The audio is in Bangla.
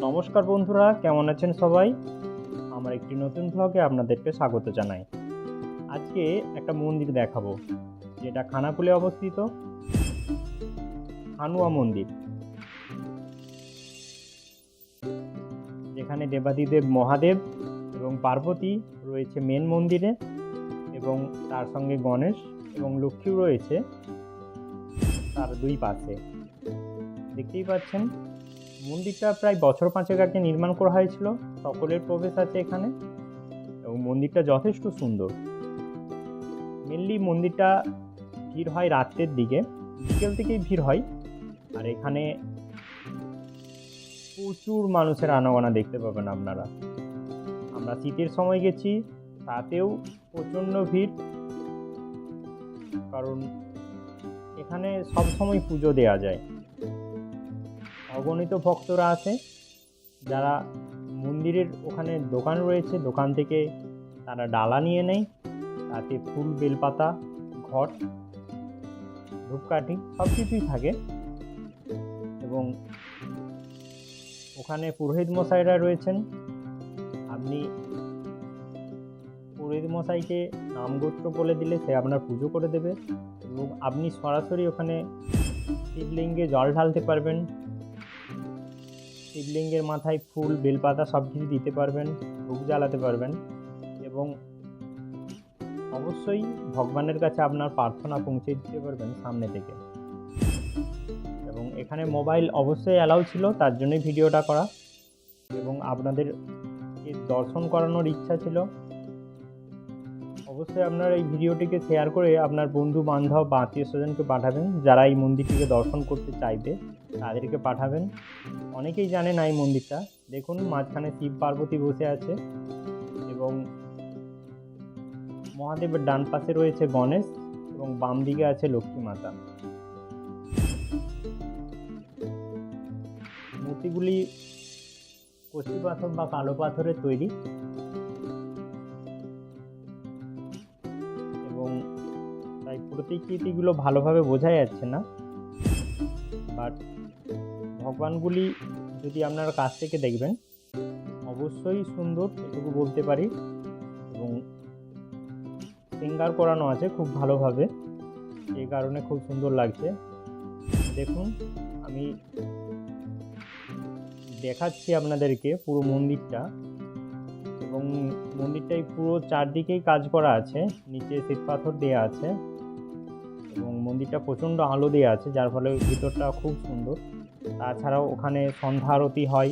নমস্কার বন্ধুরা, কেমন আছেন সবাই? আমার একটি নতুন ভ্লগে আপনাদেরকে স্বাগত জানাই। আজকে একটা মন্দির দেখাবো, যেটা খানাকুলে অবস্থিত হানুয়া মন্দির, যেখানে দেবাদিদেব মহাদেব এবং পার্বতী রয়েছে মেন মন্দিরে, এবং তার সঙ্গে গণেশ এবং লক্ষ্মীও রয়েছে তার দুই পাশে। দেখতেই পাচ্ছেন মন্দিরটা প্রায় বছর 5 আগে নির্মাণ করা হয়েছিল। সকলের প্রবেশ আছে এখানে এবং মন্দিরটা যথেষ্ট সুন্দর। মেনলি মন্দিরটা ভিড় হয় রাত্রের দিকে, বিকেল থেকেই ভিড় হয়। আর এখানে প্রচুর মানুষের আনাগোনা দেখতে পাবেন আপনারা। আমরা শীতের সময় গেছি, তাতেও প্রচণ্ড ভিড়, কারণ এখানে সব সময় পুজো দেওয়া যায়। অগণিত ভক্তরা আসে, যারা মন্দিরের ওখানে দোকান রয়েছে, দোকান থেকে তারা ডালা নিয়ে নেয়, তাতে ফুল, বেলপাতা, ঘট, ধূপকাঠি সব কিছুই থাকে। এবং ওখানে পুরোহিত মশাইরা রয়েছেন। আপনি পুরোহিত মশাইকে নামগোত্র বলে দিলে সে আপনার পুজো করে দেবে, এবং আপনি সরাসরি ওখানে শিবলিঙ্গে জল ঢালতে পারবেন, শিবলিঙ্গের মাথায় ফুল, বেলপাতা সব কিছু দিতে পারবেন, ধূপ জ্বালাতে পারবেন, এবং অবশ্যই ভগবানের কাছে আপনার প্রার্থনা পৌঁছে দিতে পারবেন সামনে থেকে। এবং এখানে মোবাইল অবশ্যই অ্যালাউ ছিল, তার জন্যই ভিডিওটা করা, এবং আপনাদেরকে দর্শন করানোর ইচ্ছা ছিল। অবশ্যই আপনার এই ভিডিওটিকে শেয়ার করে আপনার বন্ধু বান্ধব বা আত্মীয় স্বজনকে পাঠাবেন, যারা এই মন্দিরটিকে দর্শন করতে চাইবে তাদেরকে পাঠাবেন। অনেকেই জানে না এই মন্দিরটা। দেখুন, মাঝখানে শিব পার্বতী বসে আছে, এবং মহাদেবের ডান পাশে রয়েছে গণেশ, এবং বাম দিকে আছে লক্ষ্মী মাতা। মূর্তিগুলি কচি পাথর বা কালো পাথরের তৈরি, এবং তাই প্রতিকৃতিগুলো ভালোভাবে বোঝা যাচ্ছে না, বাট ভগবানগুলি যদি আপনারা কাছ থেকে দেখবেন অবশ্যই সুন্দর, এটুকু বলতে পারি। এবং শৃঙ্গার করানো আছে খুব ভালোভাবে, এই কারণে খুব সুন্দর লাগছে। দেখুন, আমি দেখাচ্ছি আপনাদেরকে পুরো মন্দিরটা, এবং মন্দিরটাই পুরো চারদিকেই কাজ করা আছে, নিচে শ্বেতপাথর দেওয়া আছে, এবং মন্দিরটা প্রচণ্ড আলো দেওয়া আছে, যার ফলে ভিতরটা খুব সুন্দর। তাছাড়াও ওখানে সন্ধ্যা আরতি হয়।